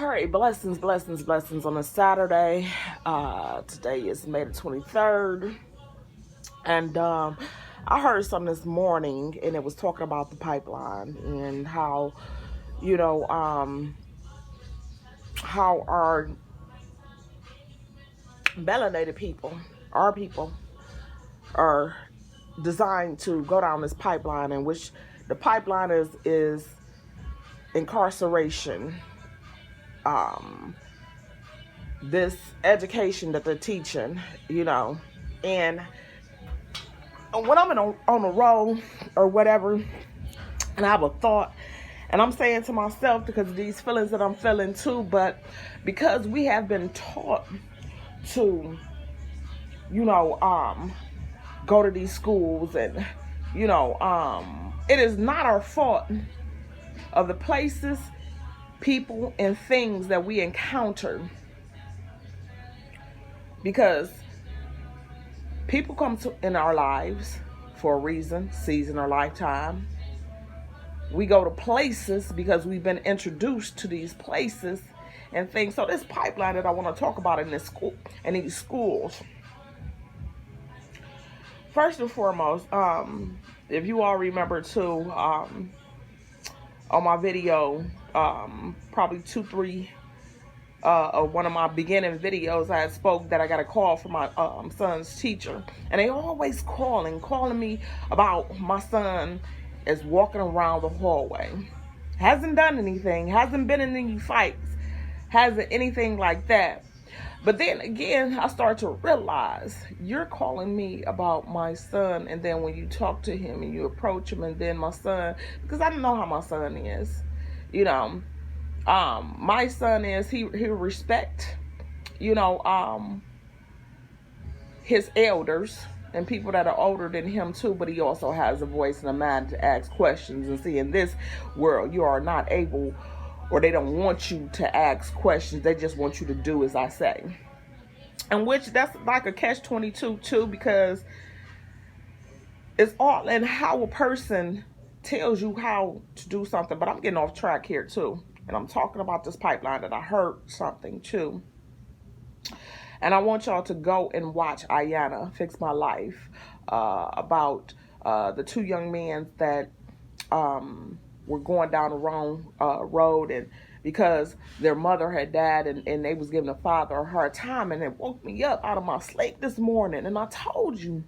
All right, blessings, blessings, blessings on a Saturday. Today is May the 23rd. And I heard something this morning, and it was talking about the pipeline and how, how our melanated people, our people, are designed to go down this pipeline, in which the pipeline is incarceration. This education that they're teaching, and when I'm on a roll or whatever, and I have a thought, and I'm saying to myself, because of these feelings that I'm feeling too, but because we have been taught to, go to these schools, and, it is not our fault of the places, people, and things that we encounter, because people come in our lives for a reason, season, or lifetime. We go to places because we've been introduced to these places and things. So this pipeline that I want to talk about in this school, in these schools. First and foremost, if you all remember too, on my video, probably 2-3 of one of my beginning videos, I had spoke that I got a call from my son's teacher, and they always calling me about my son is walking around the hallway, hasn't done anything, hasn't been in any fights, hasn't anything like that. But then again, I start to realize you're calling me about my son, and then when you talk to him and you approach him, and then my son, because I don't know how my son is, my son is, he respect, his elders and people that are older than him too, but he also has a voice and a mind to ask questions. And see, in this world, you are not able, or they don't want you to ask questions. They just want you to do as I say. And which, that's like a catch-22 too, because it's all in how a person tells you how to do something. But I'm getting off track here too. And I'm talking about this pipeline that I heard something too. And I want y'all to go and watch Ayana Fix My Life, about the two young men that were going down the wrong road, and because their mother had died, and they was giving the father a hard time, and it woke me up out of my sleep this morning. And I told you,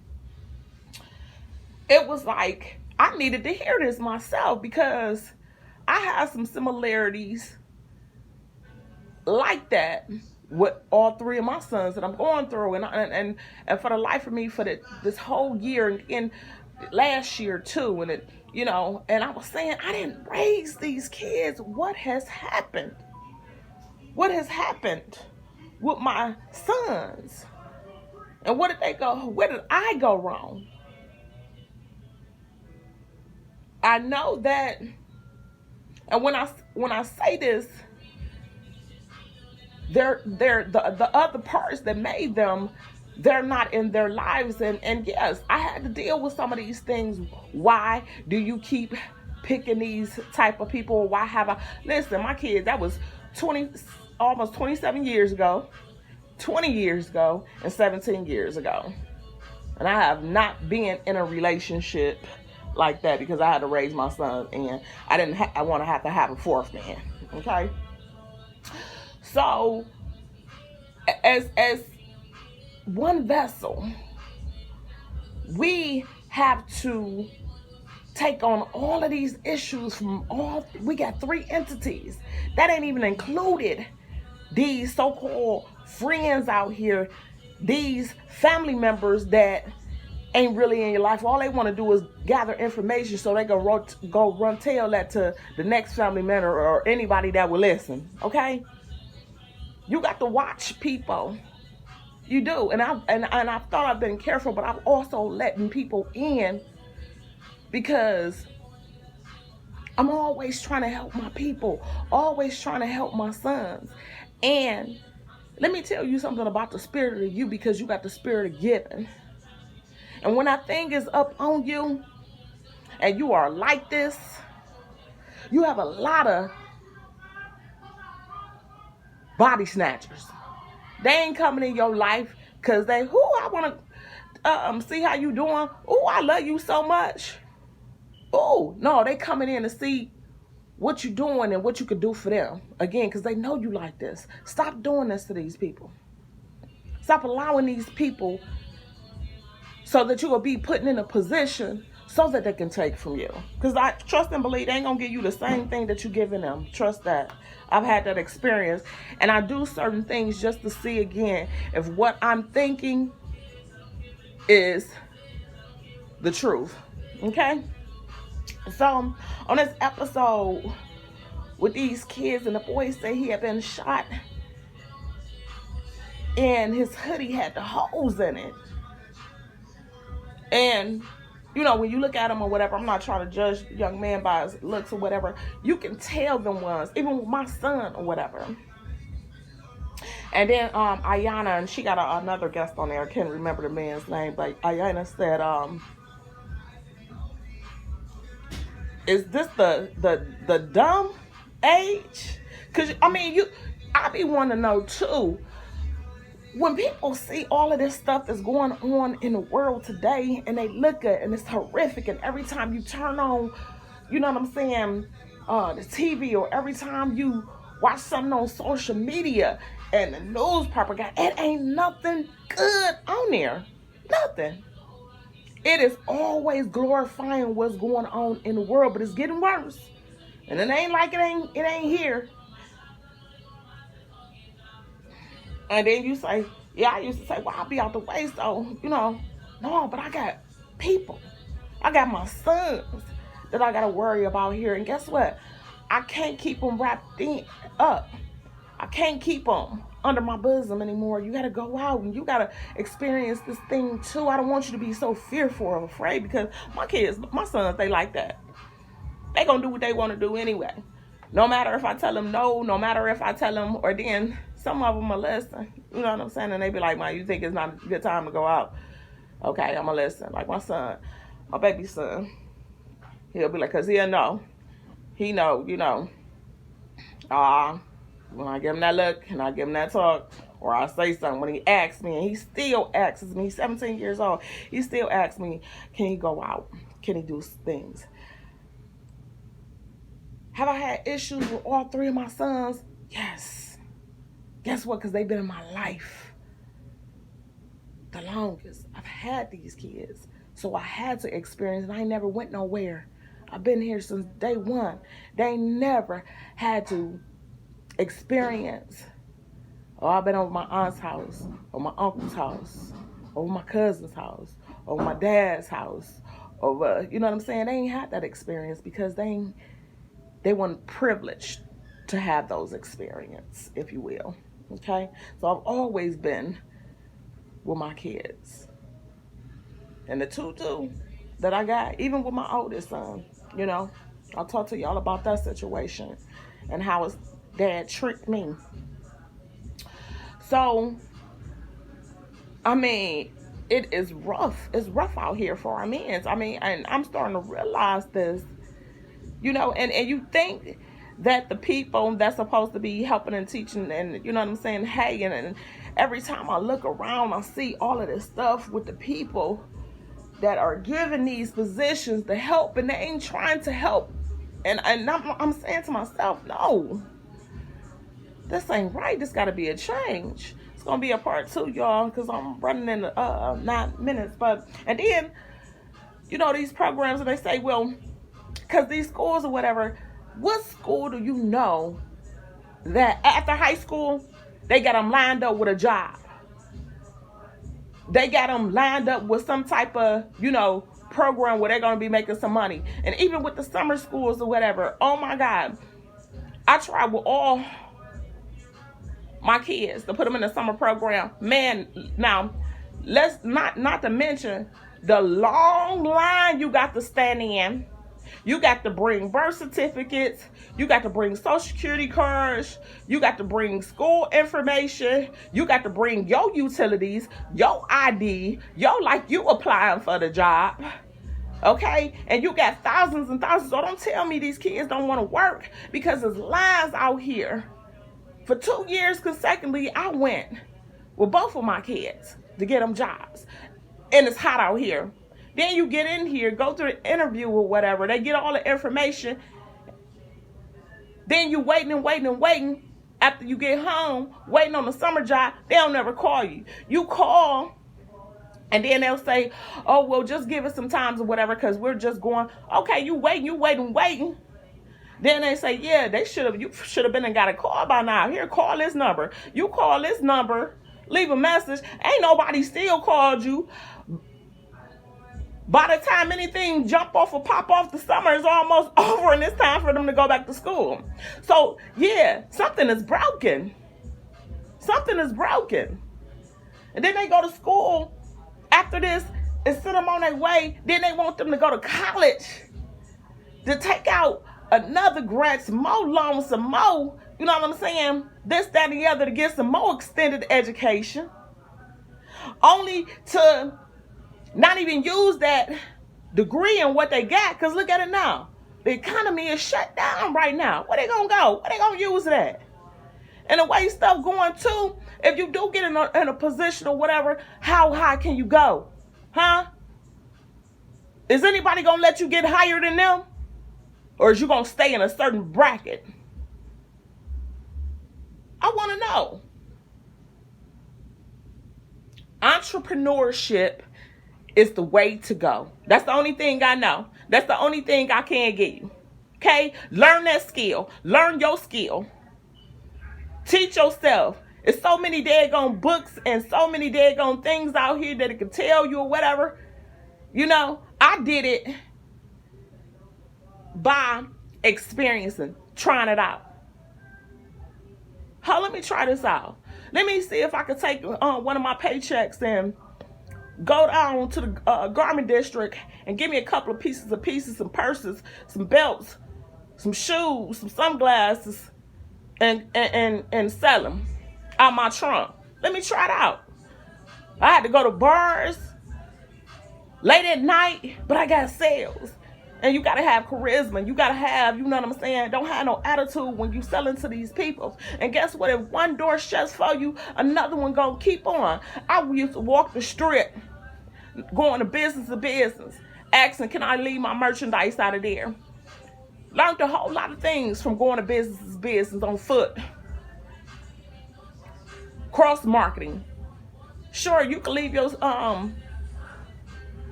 it was like I needed to hear this myself, because I have some similarities like that with all three of my sons that I'm going through, and for the life of me, for this whole year, and last year too, and it, and I was saying, I didn't raise these kids. What has happened? What has happened with my sons? And what did they go? Where did I go wrong? I know that, and when I say this, they're the other parts that made them, they're not in their lives, and yes, I had to deal with some of these things. Why do you keep picking these type of people? Why have I, listen, my kids, that was almost 27 years ago, 20 years ago, and 17 years ago, and I have not been in a relationship like that, because I had to raise my son, and I want to have a fourth man. Okay, so as one vessel, we have to take on all of these issues from we got 3 entities. That ain't even included these so-called friends out here, these family members that ain't really in your life. All they want to do is gather information so they can go run tell that to the next family member or anybody that will listen. Okay, you got to watch people. You do, and I thought I've been careful, but I'm also letting people in, because I'm always trying to help my people, always trying to help my sons. And let me tell you something about the spirit of you, because you got the spirit of giving. And when that thing is up on you, and you are like this, you have a lot of body snatchers. They ain't coming in your life because they, I want to see how you doing. I love you so much. No, they coming in to see what you doing and what you could do for them. Again, because they know you like this. Stop doing this to these people. Stop allowing these people so that you will be put in a position so that they can take from you. Because I trust and believe they ain't going to give you the same thing that you're giving them. Trust that. I've had that experience. And I do certain things just to see again if what I'm thinking is the truth. Okay? So, on this episode with these kids, and the boy said he had been shot and his hoodie had the holes in it. And, you know, when you look at him or whatever, I'm not trying to judge the young man by his looks or whatever. You can tell them ones, even with my son or whatever. And then Ayana, and she got another guest on there. I can't remember the man's name, but Ayana said, is this the dumb age? Because, I mean, I be wanting to know, too. When people see all of this stuff that's going on in the world today and they look at it and it's horrific, and every time you turn on, you know what I'm saying, the TV, or every time you watch something on social media and the newspaper it ain't nothing good on there. Nothing. It is always glorifying what's going on in the world, but it's getting worse. And it ain't like it ain't here. And then you say, yeah, I used to say, well, I'll be out the way, so, you know. No, but I got people. I got my sons that I got to worry about here. And guess what? I can't keep them wrapped up. I can't keep them under my bosom anymore. You got to go out and you got to experience this thing too. I don't want you to be so fearful or afraid, because my kids, my sons, they like that. They going to do what they want to do anyway. No matter if I tell them no matter if I tell them, or then some of them will listen. You know what I'm saying? And they be like, "Man, you think it's not a good time to go out?" Okay, I'm going to listen. Like my son, my baby son, he'll be like, because he'll know. He know, you know. When I give him that look and I give him that talk, or I say something, when he asks me, and he still asks me, he's 17 years old, he still asks me, can he go out? Can he do things? Have I had issues with all three of my sons? Yes. Guess what? Because they've been in my life the longest. I've had these kids. So I had to experience, and I never went nowhere. I've been here since day one. They never had to experience, I've been over my aunt's house, or my uncle's house, over my cousin's house, over my dad's house, over, you know what I'm saying? They ain't had that experience because they weren't privileged to have those experiences, if you will. Okay? So I've always been with my kids. And the two that I got, even with my oldest son, you know, I'll talk to y'all about that situation and how his dad tricked me. So, I mean, it is rough. It's rough out here for our men. I mean, and I'm starting to realize this. You know, and you think that the people that's supposed to be helping and teaching, and you know what I'm saying, hey, and every time I look around, I see all of this stuff with the people that are given these positions to help, and they ain't trying to help. And I'm saying to myself, no, this ain't right. This got to be a change. It's going to be a part 2, y'all, because I'm running in 9 minutes. And then, you know, these programs, and they say, well, because these schools or whatever, what school do you know that after high school, they got them lined up with a job? They got them lined up with some type of, you know, program where they're going to be making some money. And even with the summer schools or whatever, oh my God, I tried with all my kids to put them in the summer program. Man, now, let's not to mention the long line you got to stand in. You got to bring birth certificates. You got to bring social security cards. You got to bring school information. You got to bring your utilities, your ID, like you applying for the job. Okay? And you got thousands and thousands. So don't tell me these kids don't want to work, because there's lines out here For 2 years consecutively, I went with both of my kids to get them jobs. And it's hot out here. Then you get in here, go through the interview or whatever. They get all the information. Then you waiting and waiting and waiting. After you get home, waiting on the summer job, they don't never call you. You call, and then they'll say, oh, well, just give us some time or whatever, because we're just going. Okay, you waiting. Then they say, yeah, you should have been and got a call by now. Here, call this number. You call this number, leave a message. Ain't nobody still called you. By the time anything jump off or pop off, the summer is almost over and it's time for them to go back to school. So, yeah, something is broken. Something is broken. And then they go to school after this and send them on their way. Then they want them to go to college to take out another grant, some more loans, some more, you know what I'm saying? This, that, and the other to get some more extended education. Only to not even use that degree in what they got, because look at it now. The economy is shut down right now. Where they gonna go? Where they gonna use that? And the way stuff going too, if you do get in a position or whatever, how high can you go? Huh? Is anybody gonna let you get higher than them? Or is you gonna stay in a certain bracket? I wanna know. Entrepreneurship is the way to go. That's the only thing I know. That's the only thing I can give you. Okay? Learn that skill. Learn your skill. Teach yourself. There's so many daggone books and so many daggone things out here that it can tell you or whatever. You know, I did it by experiencing, trying it out. Let me try this out. Let me see if I can take one of my paychecks and go down to the garment district and give me a couple of pieces, some purses, some belts, some shoes, some sunglasses, and sell them out my trunk. Let me try it out. I had to go to bars late at night, but I got sales. And you got to have charisma. You got to have, you know what I'm saying? Don't have no attitude when you selling to these people. And guess what? If one door shuts for you, another one going to keep on. I used to walk the strip, going to business, asking, can I leave my merchandise out of there? Learned a whole lot of things from going to business on foot. Cross marketing. Sure, you can leave your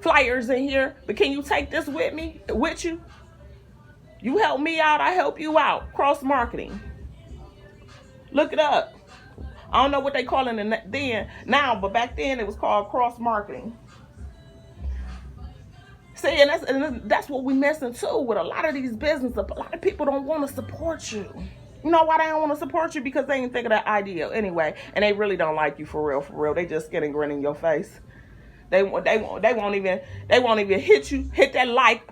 flyers in here, but can you take this with you? You help me out, I help you out. Cross marketing. Look it up. I don't know what they call it then now, but back then it was called cross marketing. See, and that's what we missing too with a lot of these businesses. A lot of people don't want to support you. You know why they don't want to support you? Because they ain't think of that idea anyway, and they really don't like you for real. They just get and grin in your face. They won't even hit that like.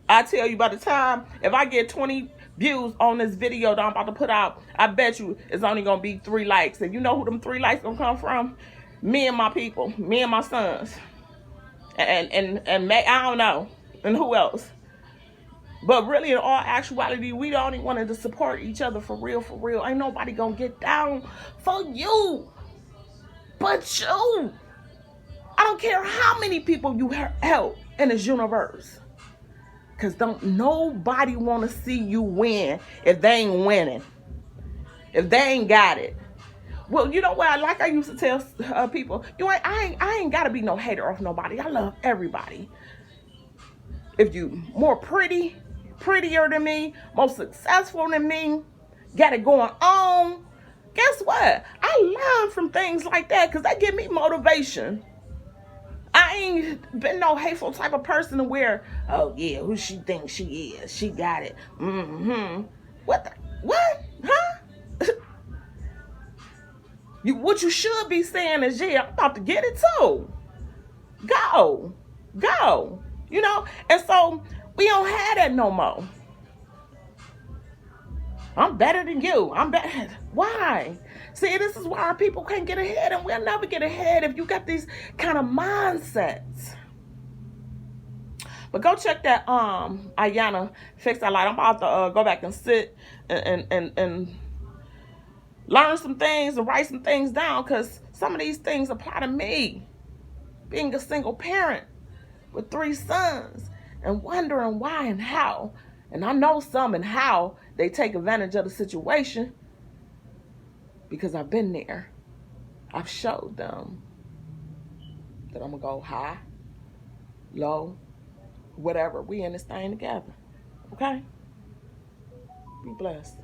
I tell you, by the time if I get 20 views on this video that I'm about to put out, I bet you it's only gonna be 3 likes. And you know who them 3 likes gonna come from? Me and my people, me and my sons, and I don't know, and who else. But really, in all actuality, we don't even want to support each other for real. Ain't nobody gonna get down for you but you. I don't care how many people you help in this universe. Because don't nobody want to see you win if they ain't winning. If they ain't got it. Well, you know what? Like I used to tell people, I ain't got to be no hater of nobody. I love everybody. If you more prettier than me, more successful than me, got it going on, guess what? I learn from things like that because they give me motivation. I ain't been no hateful type of person to where, oh yeah, who she thinks she is. She got it. What? Huh? What you should be saying is, yeah, I'm about to get it too. Go. You know? And so we don't have that no more. I'm better than you. I'm better. Why? See, this is why our people can't get ahead, and we'll never get ahead if you got these kind of mindsets. But go check that Ayana Fix That Light. I'm about to go back and sit and learn some things and write some things down, because some of these things apply to me. Being a single parent with 3 sons and wondering why and how. And I know some and how they take advantage of the situation because I've been there. I've showed them that I'm going to go high, low, whatever. We in this thing together. Okay? Be blessed.